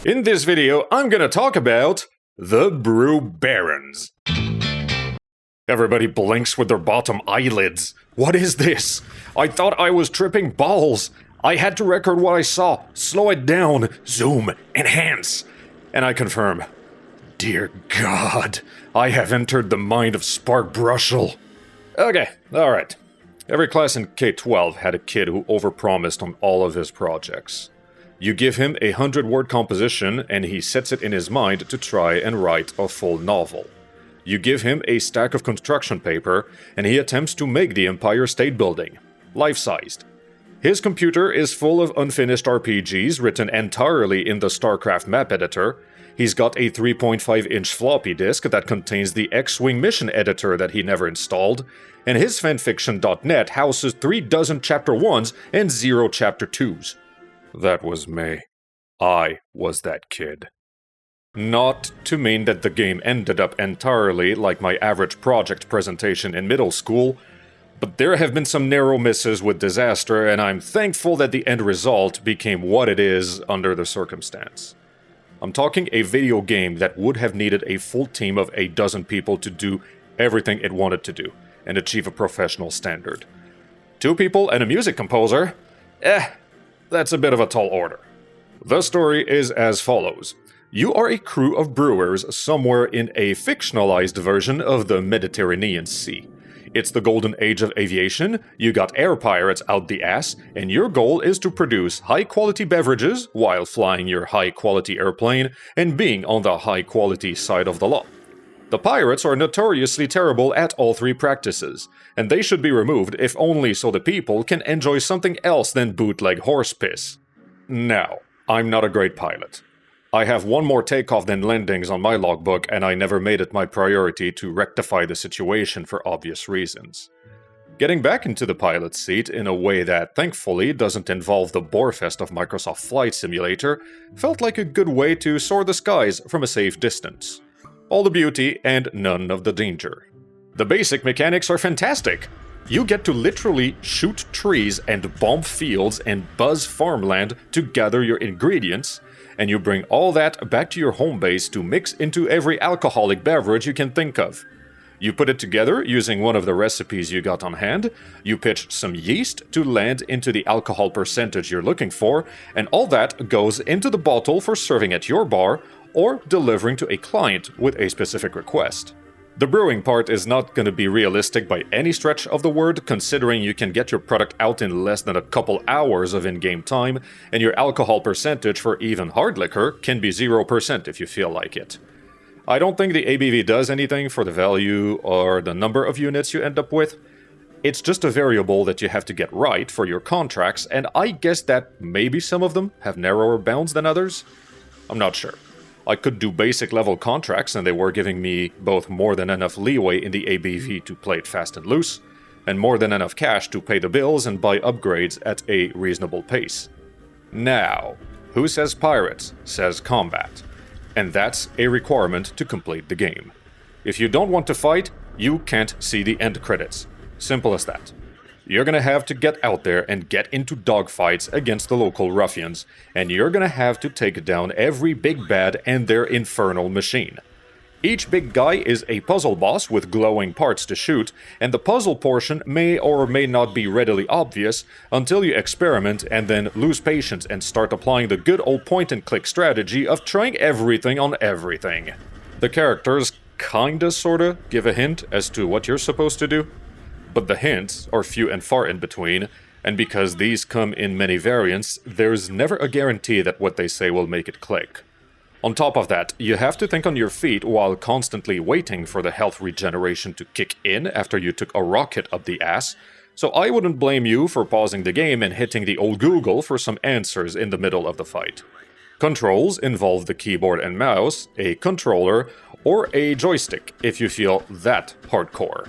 In this video, I'm gonna talk about the Brew Barons. Everybody blinks with their bottom eyelids. What is this? I thought I was tripping balls. I had to record what I saw, slow it down, zoom, enhance. And I confirm, dear God, I have entered the mind of Spark Brushel. Okay, alright. Every class in K-12 had a kid who overpromised on all of his projects. You give him a 100-word composition and he sets it in his mind to try and write a full novel. You give him a stack of construction paper and he attempts to make the Empire State Building, life-sized. His computer is full of unfinished RPGs written entirely in the StarCraft map editor. He's got a 3.5-inch floppy disk that contains the X-Wing mission editor that he never installed, and his fanfiction.net houses 36 chapter 1s and 0 chapter 2s. That was me. I was that kid. Not to mean that the game ended up entirely like my average project presentation in middle school, but there have been some narrow misses with disaster, and I'm thankful that the end result became what it is under the circumstance. I'm talking a video game that would have needed a full team of 12 people to do everything it wanted to do and achieve a professional standard. 2 people and a music composer? That's a bit of a tall order. The story is as follows. You are a crew of brewers somewhere in a fictionalized version of the Mediterranean Sea. It's the golden age of aviation, you got air pirates out the ass, and your goal is to produce high-quality beverages while flying your high-quality airplane and being on the high-quality side of the law. The pirates are notoriously terrible at all 3 practices, and they should be removed if only so the people can enjoy something else than bootleg horse piss. Now, I'm not a great pilot. I have one more takeoff than landings on my logbook, and I never made it my priority to rectify the situation for obvious reasons. Getting back into the pilot's seat in a way that thankfully doesn't involve the borefest of Microsoft Flight Simulator felt like a good way to soar the skies from a safe distance. All the beauty and none of the danger. The basic mechanics are fantastic. You get to literally shoot trees and bomb fields and buzz farmland to gather your ingredients, and you bring all that back to your home base to mix into every alcoholic beverage you can think of. You put it together using one of the recipes you got on hand, you pitch some yeast to land into the alcohol percentage you're looking for, and all that goes into the bottle for serving at your bar or delivering to a client with a specific request. The brewing part is not going to be realistic by any stretch of the word, considering you can get your product out in less than a couple hours of in-game time, and your alcohol percentage for even hard liquor can be 0% if you feel like it. I don't think the ABV does anything for the value or the number of units you end up with. It's just a variable that you have to get right for your contracts, and I guess that maybe some of them have narrower bounds than others? I'm not sure. I could do basic level contracts and they were giving me both more than enough leeway in the ABV to play it fast and loose, and more than enough cash to pay the bills and buy upgrades at a reasonable pace. Now, who says pirates says combat, and that's a requirement to complete the game. If you don't want to fight, you can't see the end credits. Simple as that. You're gonna have to get out there and get into dogfights against the local ruffians, and you're gonna have to take down every big bad and their infernal machine. Each big guy is a puzzle boss with glowing parts to shoot, and the puzzle portion may or may not be readily obvious until you experiment and then lose patience and start applying the good old point-and-click strategy of trying everything on everything. The characters kinda sorta give a hint as to what you're supposed to do, but the hints are few and far in between, and because these come in many variants, there's never a guarantee that what they say will make it click. On top of that, you have to think on your feet while constantly waiting for the health regeneration to kick in after you took a rocket up the ass, so I wouldn't blame you for pausing the game and hitting the old Google for some answers in the middle of the fight. Controls involve the keyboard and mouse, a controller, or a joystick if you feel that hardcore.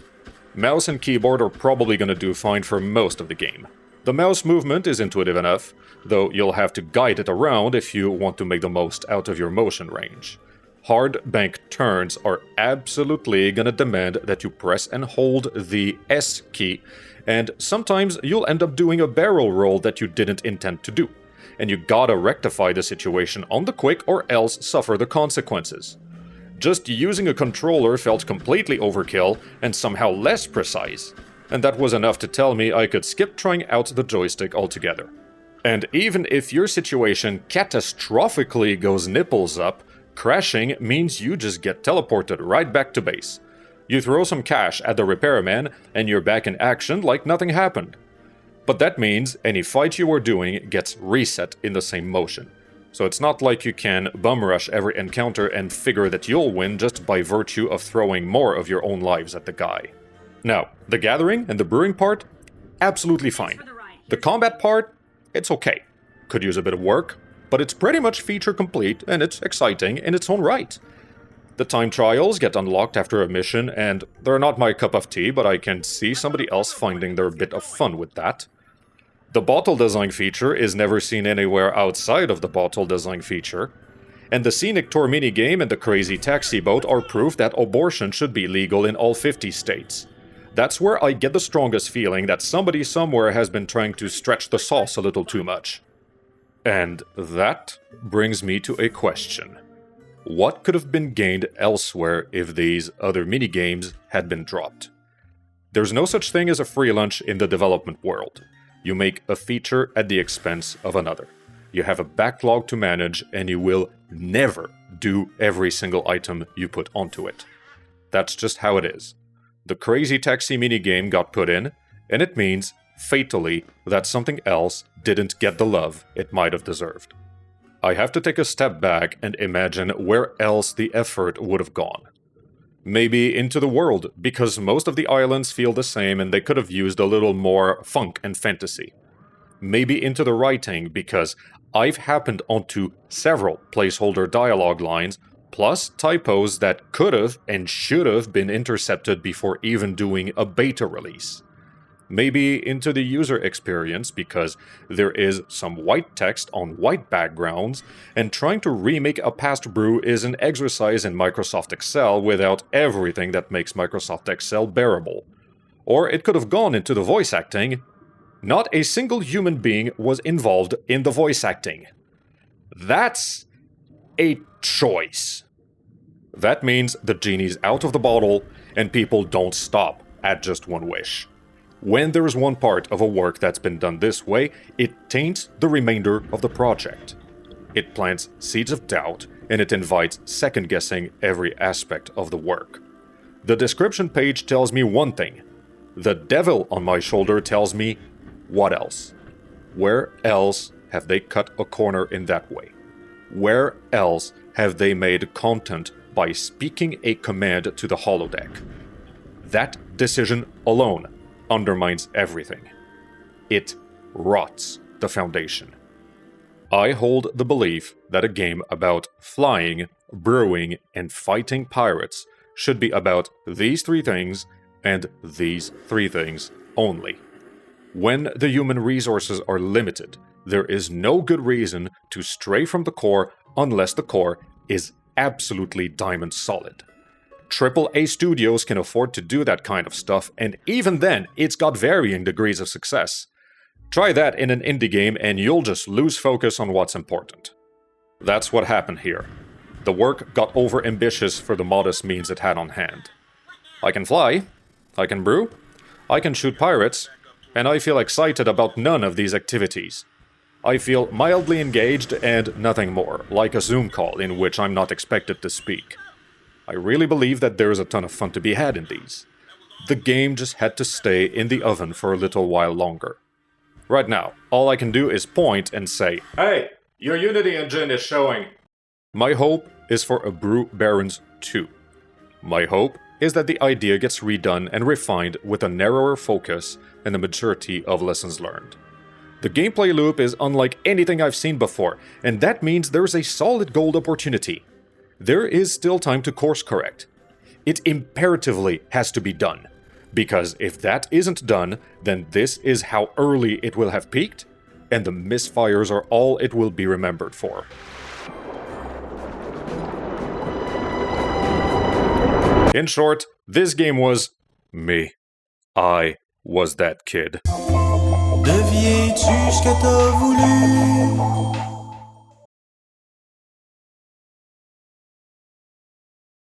Mouse and keyboard are probably gonna do fine for most of the game. The mouse movement is intuitive enough, though you'll have to guide it around if you want to make the most out of your motion range. Hard bank turns are absolutely gonna demand that you press and hold the S key, and sometimes you'll end up doing a barrel roll that you didn't intend to do. and you gotta rectify the situation on the quick or else suffer the consequences. Just using a controller felt completely overkill and somehow less precise, and that was enough to tell me I could skip trying out the joystick altogether. And even if your situation catastrophically goes nipples up, crashing means you just get teleported right back to base. You throw some cash at the repairman and you're back in action like nothing happened. But that means any fight you were doing gets reset in the same motion. So it's not like you can bum rush every encounter and figure that you'll win just by virtue of throwing more of your own lives at the guy. Now, the gathering and the brewing part, absolutely fine. The combat part, it's okay. Could use a bit of work, but it's pretty much feature complete and it's exciting in its own right. The time trials get unlocked after a mission and they're not my cup of tea, but I can see somebody else finding their bit of fun with that. The bottle design feature is never seen anywhere outside of the bottle design feature. And the scenic tour minigame and the crazy taxi boat are proof that abortion should be legal in all 50 states. That's where I get the strongest feeling that somebody somewhere has been trying to stretch the sauce a little too much. And that brings me to a question. What could have been gained elsewhere if these other minigames had been dropped? There's no such thing as a free lunch in the development world. You make a feature at the expense of another. You have a backlog to manage and you will never do every single item you put onto it. That's just how it is. The crazy taxi minigame got put in, and it means, fatally, that something else didn't get the love it might have deserved. I have to take a step back and imagine where else the effort would have gone. Maybe into the world, because most of the islands feel the same and they could have used a little more funk and fantasy. Maybe into the writing, because I've happened onto several placeholder dialogue lines, plus typos that could have and should have been intercepted before even doing a beta release. Maybe into the user experience, because there is some white text on white backgrounds, and trying to remake a past brew is an exercise in Microsoft Excel without everything that makes Microsoft Excel bearable. Or it could have gone into the voice acting. Not a single human being was involved in the voice acting. That's a choice. That means the genie's out of the bottle, and people don't stop at just one wish. When there is one part of a work that's been done this way, it taints the remainder of the project. It plants seeds of doubt, and it invites second-guessing every aspect of the work. The description page tells me one thing. The devil on my shoulder tells me, what else? Where else have they cut a corner in that way? Where else have they made content by speaking a command to the holodeck? That decision alone undermines everything. It rots the foundation. I hold the belief that a game about flying, brewing, and fighting pirates should be about these three things and these three things only. When the human resources are limited, there is no good reason to stray from the core unless the core is absolutely diamond solid. AAA studios can afford to do that kind of stuff, and even then, it's got varying degrees of success. Try that in an indie game and you'll just lose focus on what's important. That's what happened here. The work got over-ambitious for the modest means it had on hand. I can fly, I can brew, I can shoot pirates, and I feel excited about none of these activities. I feel mildly engaged and nothing more, like a Zoom call in which I'm not expected to speak. I really believe that there is a ton of fun to be had in these. The game just had to stay in the oven for a little while longer. Right now, all I can do is point and say, "Hey, your Unity engine is showing." My hope is for a Brew Barons 2. My hope is that the idea gets redone and refined with a narrower focus and a maturity of lessons learned. The gameplay loop is unlike anything I've seen before, and that means there's a solid gold opportunity. There is still time to course correct. It imperatively has to be done, because if that isn't done, then this is how early it will have peaked, and the misfires are all it will be remembered for. In short, this game was me. I was that kid. Deviens-tu ce que t'as voulu?